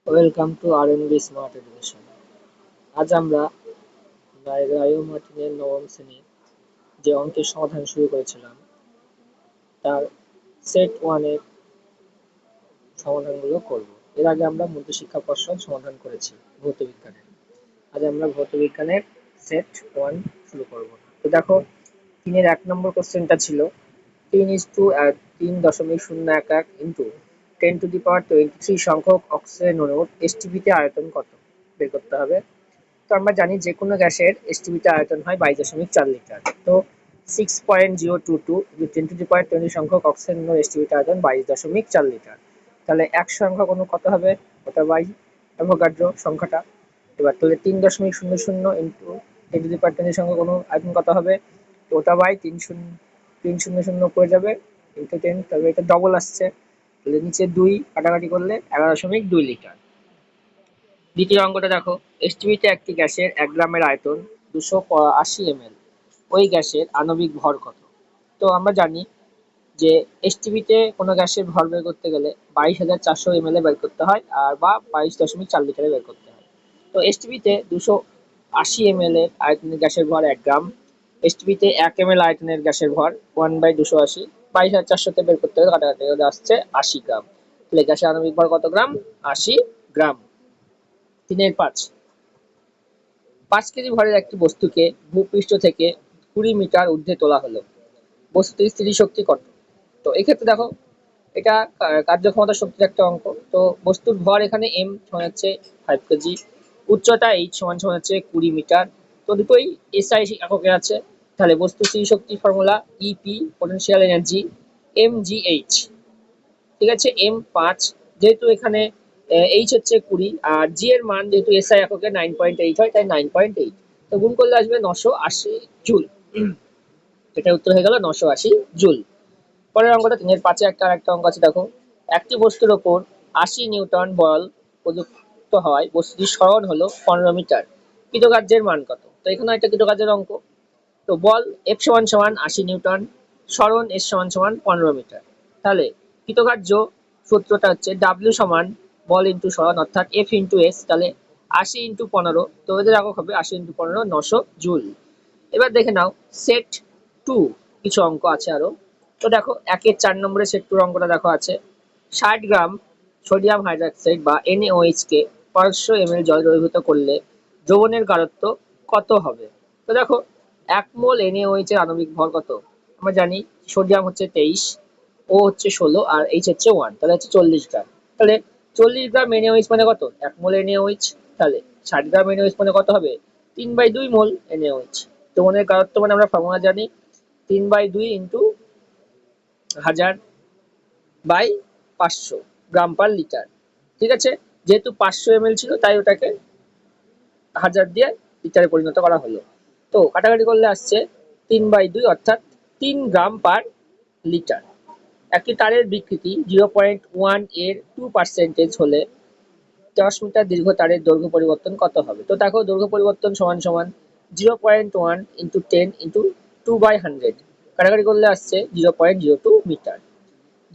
Welcome to R&B smart education. আজ আমরা Rayo মার্টিনের নবম শ্রেণীর যে অঙ্কের সমাধান শুরু করেছিলাম তার সেট ওয়ানের সমাধানগুলো করব। এর আগে আমরা মধ্যশিক্ষা পর্ষদ সমাধান করেছি ভৌত বিজ্ঞানের। আজ আমরা ভৌত বিজ্ঞানের সেট ওয়ান শুরু করব। তো দেখো, 3-1 নম্বর কোশ্চেনটা ছিল 3:3.011 ইন্টু 10⁻23 সংখ্যক অক্সিজেন অণুর এসটিপিতে আয়তন কত বের করতে হবে। তো আমরা জানি যে কোনো গ্যাসের এসটিপিতে আয়তন হয় 22.4 লিটার। তো 6.022 10⁻20 সংখ্যক অক্সিজেন অণুর এসটিপিতে আয়তন 22.4 লিটার। তাহলে এক সংখ্যক অণু কত হবে, ওটা বাই অ্যাভোগাড্রো সংখ্যাটা। এবার তাহলে 3.00 ইন্টু 10⁻20 সংখ্যক অণুর আয়তন কত হবে, তো ওটা বাই 300 পড়ে যাবে ইন্টু 10, তবে এটা ডবল আসছে, তাহলে নিচে 2 কাটাকাটি করলে 11.2 লিটার। দ্বিতীয় অঙ্কটা দেখো, এসটিপিতে একটি গ্যাসের 1 গ্রামের আয়তন 280 ml, ওই গ্যাসের আণবিক ভর কত। তো আমরা জানি যে এসটিপিতে কোনো গ্যাসের ভর বের করতে গেলে 22,400 ml বের করতে হয়, আর বা 22.4 লিটারে বের করতে হয়। তো এসটিপিতে 280 ml এর আয়তনের গ্যাসের ভর 1 গ্রাম, এসটিপিতে 1 ml আয়তনের গ্যাসের ভর 1/280, 22,400 তে বের করতে গেলে কাটাকাটি করে আসছে 80 গ্রাম। তাহলে গ্যাসের আণবিক ভর কত গ্রাম, 80 গ্রাম। 3-5 কেজি ভরের একটি বস্তুকে ভূপৃষ্ঠ থেকে 20 মিটার ঊর্ধ্বে তোলা হলো, বস্তুটির স্থিতিশক্তি কত। তো এক্ষেত্রে দেখো, এটা কার্যক্ষমতা শক্তির একটা অঙ্ক। তো বস্তুর ভর এখানে m সমান হচ্ছে 5 কেজি, উচ্চতা h সমান হচ্ছে 20 মিটার। তো দুটোই এসআই এককে আছে, তাহলে বস্তুর স্থিতিশক্তির formula EP potential energy mgh। ঠিক আছে, m5, যেহেতু এখানে h হচ্ছে 20 আর g এর মান যেহেতু এসআই এককে 9.8 হয়, তাই 9.8, তো গুণ করলে আসবে 980 জুল। এটা উত্তর হয়ে গেল 980 জুল। পরের অঙ্কটা 3-5 একটা আরেকটা অঙ্ক আছে। দেখো, একটি বস্তুর ওপর 80 নিউটন বল প্রযুক্ত হয়, বস্তুটির সরণ হলো 15 মিটার, কৃতকার্যের মান কত। তো এখানে একটা কৃতকার্যের অঙ্ক। তো বল F সমান 80 নিউটন, সরণ S সমান 15 মিটার। তাহলে কৃতকার্য সূত্রটা হচ্ছে W সমান বল ইন্টু সরণ, অর্থাৎ F ইন্টু S। তাহলে 80 ইন্টু 15, তো এদের একক হবে 80 ইন্টু 15 900 জুল। এবার দেখে নাও সেট 2 কিছু অঙ্ক আছে আরো। তো দেখো, 1-4 নম্বরের সেট 2 অঙ্কটা দেখো আছে 60 গ্রাম সোডিয়াম হাইড্রোক্সাইড বা NaOH কে 500 ml জলে দ্রবীভূত করলে দ্রবণের গাঢ়ত্ব কত হবে। তো দেখো, 1 মোল NaOH এর আণবিক ভর কত। আমরা জানি সোডিয়াম হচ্ছে 23, ও হচ্ছে 16 আর H হচ্ছে 1, তাহলে হচ্ছে 40 গ্রাম। তাহলে 40 গ্রাম NaOH মানে কত, 1 মোল NaOH। তাহলে 60 গ্রাম NaOH মানে কত হবে, 3/2 মোল NaOH। দ্রবণের গাঢ়ত্ব মানে আমরা ফর্মুলা জানি 3/2 into 1000 by 500 gram per litre. ঠিক আছে, যেহেতু 500 ml ছিল তাই ওটাকে 1000 দিয়ে লিটারে পরিণত করা হলো। তো কাটাকাটি করলে আসছে 3/2, অর্থাৎ 3 গ্রাম পার লিটার। একটি তারের বিকৃতি 0.1 এর 2% হলে 10 মিটার দীর্ঘ তারের দৈর্ঘ্য পরিবর্তন কত হবে। তো দেখো, দৈর্ঘ্য পরিবর্তন সমান 0.1 ইন্টু 10 ইন্টু 2/100, কাটাকাটি করলে আসছে 0.02 মিটার।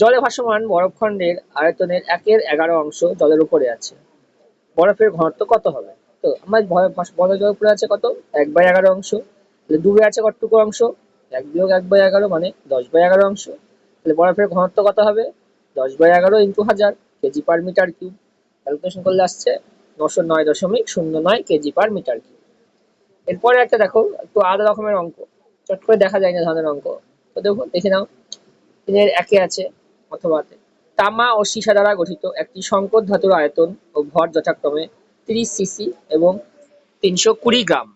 জলে ভাসমান বরফখণ্ডের আয়তনের 1/11 জলের উপরে আছে, বরফের ঘনত্ব কত হবে। তো আমার বরফ জলের উপরে আছে কত, 1/11। তাহলে ডুবে আছে কতটুকু অংশ, 1 বিয়োগ 1/11 মানে 10/11। তাহলে বরফের ঘনত্ব কত হবে, 10/11 into 1000 kg per metre cube. Calculation করলে আসছে 909.09 কেজি পার মিটার কিউব। এরপরে একটা দেখো, একটু আলাদা রকমের অঙ্ক, চট করে দেখা যায় না ধরনের অঙ্ক। তো দেখো, দেখে নাও, এর একে আছে অথবা তামা ও সীসা দ্বারা গঠিত একটি সংকর ধাতুর আয়তন ও ভর যথাক্রমে 30 সিসি এবং 320 গ্রাম।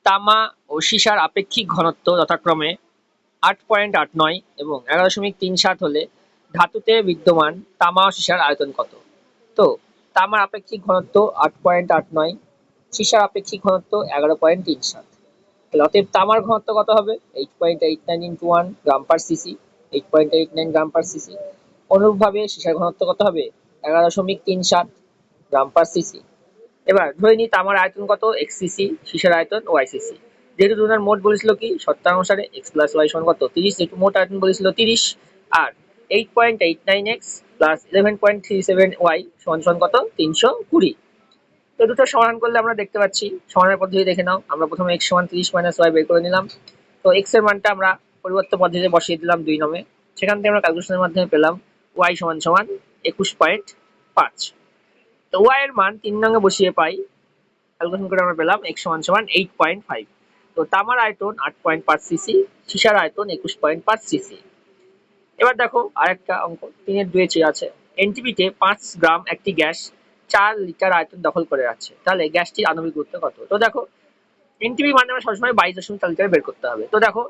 তামা ও সীসার আপেক্ষিক ঘনত্ব যথাক্রমে 8.89 এবং 11.37 হলে ধাতুতে বিদ্যমান তামা ও সীসার আয়তন কত। তো তামার আপেক্ষিক ঘনত্ব 8.89, সীসার আপেক্ষিক ঘনত্ব 11.37। তাহলে অতএব তামার ঘনত্ব কত হবে, 8.89 ইন্টু 1 গ্রাম পার সিসি, 8.89 গ্রাম পার সিসি। অনুরূপভাবে সীসার ঘনত্ব কত হবে, 11.37 গ্রাম পার সিসি। এবার ধরে নিই তামার আয়তন কত, এক্স সিসি, সীসার আয়তন ওয়াই সিসি। যেহেতু দুজনের মোট বলেছিল কি শর্তানুসারে এক্স প্লাস ওয়াই সমান কত 30, যেহেতু মোট আয়তন বলেছিল 30, আর 8.89x প্লাস 11.37y সমান সমান কত 320। তো দুটো সমাধান করলে আমরা দেখতে পাচ্ছি, সমাধানের পদ্ধতি দেখে নাও। আমরা প্রথমে x সমান 30 মাইনাস y বের করে নিলাম। তো x এর মানটা আমরা পরিবর্তন পদ্ধতিতে বসিয়ে দিলাম 2 নমে। সেখান থেকে আমরা ক্যালকুলেশনের মাধ্যমে পেলাম y সমান সমান 21.5। তো y এর মান 3 নঙ্গে বসিয়ে পাই, ক্যালকুলেশন করে আমরা পেলাম x সমান সমান 8.5। তো তামার আয়তন 8.5 সিসি, সীসার আয়তন 21.5 সিসি। এবার দেখো আরেকটা অঙ্ক 3-2 চেয়ে আছে। এনটিপিতে 5 গ্রাম একটি গ্যাস 4 লিটার আয়তন দখল করে আছে, তাহলে গ্যাসটির আণবিক গুরুত্ব কত? তো দেখো এনটিপি মানে আমরা সবসময় 22.4 লিটার বের করতে হবে। তো দেখো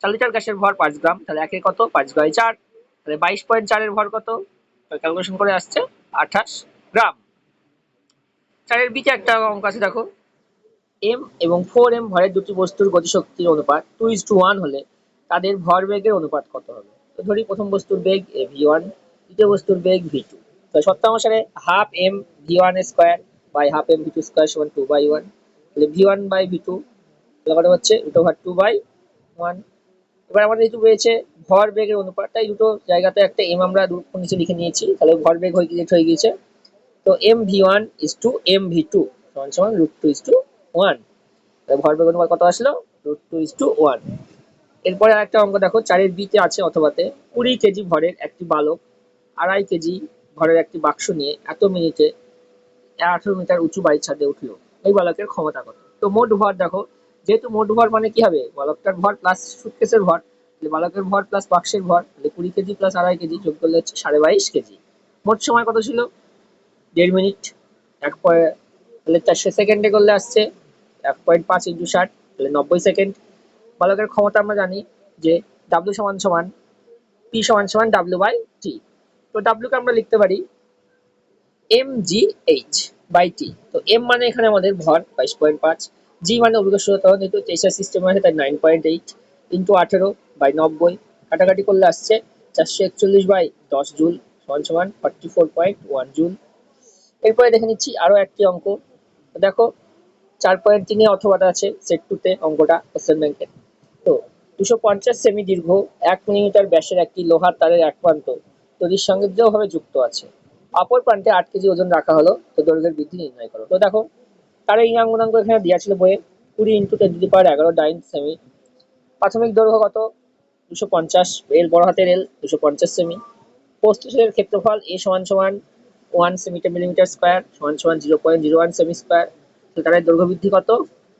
4 লিটার গ্যাসের ভর 5 গ্রাম, তাহলে একে কত 5/4, তাহলে 22.4 এর ভর কত? ক্যালকুলেশন করে আসছে 28 গ্রাম। 4 বিতে একটা অঙ্ক আছে দেখো, m এবং 4m ভরের দুটি বস্তুর গতিশক্তির অনুপাত 2:1 হলে তাদের ভরবেগের অনুপাত কত হবে? তো ধরি প্রথম বস্তুর বেগ v1, দ্বিতীয় বস্তুর বেগ v2। তো সূত্র অনুসারে half m v1 square by half m v2 square সমান 2/1। তাহলে v1 বাই v2 কত হচ্ছে √2/1। এবার আমাদের যেহেতু রয়েছে ভরবেগের অনুপাত, তাই দুটো জায়গাতে একটা m আমরা নিচে লিখে নিয়েছি, তাহলে ভরবেগ হয়ে গিয়েছে। তো mv1 is to mv2 সমান সমান √2:1। ভরবেগ অনুপাত কত আসলো? √2:1। এরপরে আরেকটা অঙ্ক দেখো, 4 বিতে আছে অথবাতে 20 কেজি ভরের একটি বালক 2.5 কেজি ভরের একটি বাক্স নিয়ে এত মিনিটে 18 মিটার উঁচু বাড়ির ছাদে উঠলো। এই বালকের ক্ষমতা কত? তো মোট ভর দেখো, যেহেতু মোট ভর মানে কি হবে, বালকটার ভর প্লাস সুটকেসের ভর, বালকের ভর প্লাস বাক্সের ভর, 20 কেজি প্লাস 2.5 কেজি যোগ করলে হচ্ছে 22.5 কেজি। মোট সময় কত ছিল? 1.5 মিনিট। তাহলে 400 সেকেন্ডে করলে আসছে 1.5 ইন্টু 60, তাহলে 90 সেকেন্ড। বালকের ক্ষমতা আমরা জানি যে W সমান সমান P সমান সমান W বাই T। তো W কে আমরা লিখতে পারি mgh বাই T। তো m মানে এখানে আমাদের ভর 22.5, g মানে অভিকর্ষীয়তা, যেহেতু টেসা সিস্টেম আছে তাই 9.8 ইন্টু 18 বাই 90, কাটাকাটি করলে আসছে 441 বাই 10 জুল সমান সমান 44.1 জুল। এরপরে দেখে নিচ্ছি আরো একটি অঙ্ক। দেখো 4.3 অথবাটা আছে সেট 2 তে অঙ্কটা কোশ্চেন ব্যাংকের। তো 250 সেমি দীর্ঘ 1 মিলিমিটার ব্যাসের একটি লোহার তারের এক প্রান্ত তড়িৎ সংযোগভাবে যুক্ত আছে, অপর প্রান্তে 8 কেজি ওজন রাখা হলো। তো দৈর্ঘ্যের বৃদ্ধি নির্ণয় করো। তো দেখো তার এই গুণাঙ্ক এখানে দেওয়া ছিল বইয়ে, 20 ইন্টু 10⁻11 ডাইন সেমি। প্রাথমিক দৈর্ঘ্য কত? 250, এল বড় হাতের এল 250 সেমি। প্রস্থচ্ছেদের ক্ষেত্রফল এ সমান সমান 1 মিলিমিটার স্কয়ার সমান সমান 0.01 সেমি স্কয়ার। তার দৈর্ঘ্য বৃদ্ধি কত?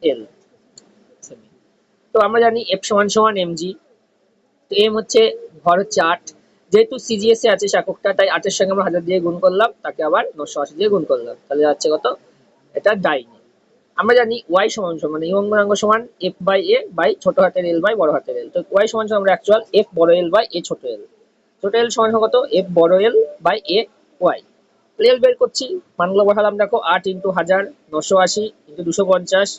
এল সেমি। তো আমরা জানি এফ সমান সমান এমজি। তো এম হচ্ছে ভর হচ্ছে 8, যেহেতু সিজিএস এ আছে এককটা, তাই 8 এর সঙ্গে আমরা 1000 দিয়ে গুণ করলাম, তাকে আবার 980 দিয়ে গুণ করলাম, তাহলে যাচ্ছে কত? এটা ডাইনে। আমরা জানি ওয়াই সমান সমান এই অঙ্গাঙ্গ সমান এফ বাই এ বাই ছোট হাতের এল বাই বড় হাতের এল। তো ওয়াই সমান সমান আমরা অ্যাকচুয়াল এফ বড় এল বাই এ ছোট এল। ছোট এল সমান কত? এফ বড় এল বাই এ ওয়াই। এল বের করছি, মানগুলো বসালাম। দেখো 8 ইন্টু 1000 980 ইন্টু 250,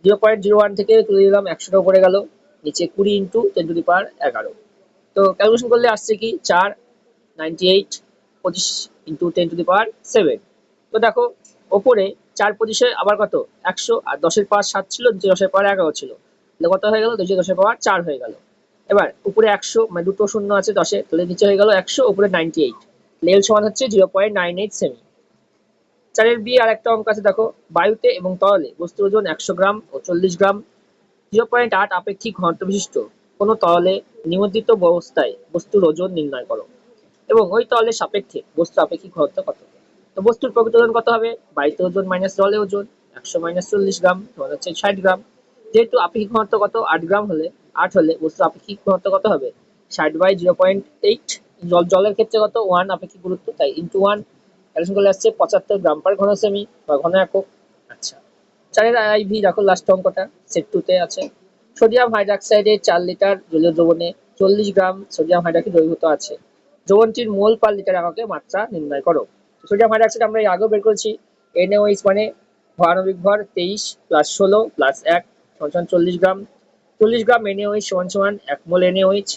0.01 থেকে তুলে দিলাম 100 উপরে গেল, নিচে 20 ইন্টু 10⁻11। তো ক্যালকুলেশন করলে আসছে কি 4 98 25 ইন্টু 10⁻7। তো দেখো ওপরে 4 25 আবার কত 100, আর 10 এর পাওয়ার 7 ছিল, নিচে 10 এর পাওয়ার 11 ছিল, তাহলে কত হয়ে গেল? 10 এর পাওয়ার 4 হয়ে গেল। এবার উপরে 100 মানে দুটো শূন্য আছে 10 এ, তাহলে নিচে হয়ে গেল 100, উপরে 98, লেল সমান হচ্ছে 0.98 সেমি। 4 বি আর একটা অঙ্ক আছে দেখো, বায়ুতে এবং তরলে বস্তুর ওজন 100 গ্রাম ও 40 গ্রাম, 0.8 আপেক্ষিক ঘনত্ব বিশিষ্ট কোনো তরলে নিমজ্জিত অবস্থায় বস্তুর ওজন নির্ণয় করো এবং ওই তরলের সাপেক্ষে বস্তুর আপেক্ষিক ঘনত্ব কত? তো বস্তুর প্রকৃত ওজন কত হবে? বায়ুতে ওজন মাইনাস জলে ওজন, 100 মাইনাস 40 গ্রাম সমান হচ্ছে 60 গ্রাম। যেহেতু আপেক্ষিক ঘনত্ব কত 8 গ্রাম হলে 8 হলে বস্তুর আপেক্ষিক ঘনত্ব কত হবে? 60 বাই 0.8। জলের ক্ষেত্রে কত 1 আপেক্ষিক গুরুত্ব, তাই ইন্টু 1। ক্যালকুলেশন করলে আসছে 75 গ্রাম পার ঘন সেমি বা ঘন একক। আচ্ছা, 4 আইভি দেখো লাস্ট অঙ্কটা সেট 2 তে আছে। সোডিয়াম হাইড্রক্সাইডে 4 লিটার জলীয় দ্রবণে 40 গ্রাম সোডিয়াম হাইড্রক্সাইড দ্রবীভূত আছে, দ্রবণটির মোল পার লিটার এককে মাত্রা নির্ণয় করো। সোডিয়াম হাইড্রক্সাইড আমরা এর আগেও বের করেছি, NaOH মানে আণবিক ভর 23 প্লাস 16 প্লাস 1 সমান 40 গ্রাম। 40 গ্রাম NaOH সমান সমান 1 মোল NaOH।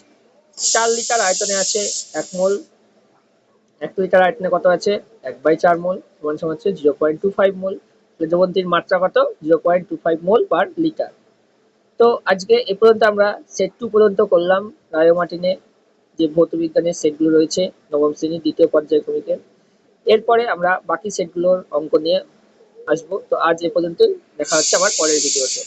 4 লিটার আয়তনে আছে 1 মোল, 1 লিটার আয়তনে কত আছে 1/4 মোল সমান সমান হচ্ছে 0.25 মোল। দ্রবণটির মাত্রা কত? 0.25 মোল পার লিটার। তো আজকে এ পর্যন্ত আমরা সেট 2 পর্যন্ত করলাম রায়োমার্টিনে। যে ভৌতবিজ্ঞানের সেটগুলো রয়েছে নবম শ্রেণীর দ্বিতীয় পর্যায়ক্রমিকের। এরপরে আমরা বাকি সেটগুলোর অঙ্ক নিয়ে আসবো। তো আজ এ পর্যন্তই, দেখা হচ্ছে আবার পরের ভিডিওতে।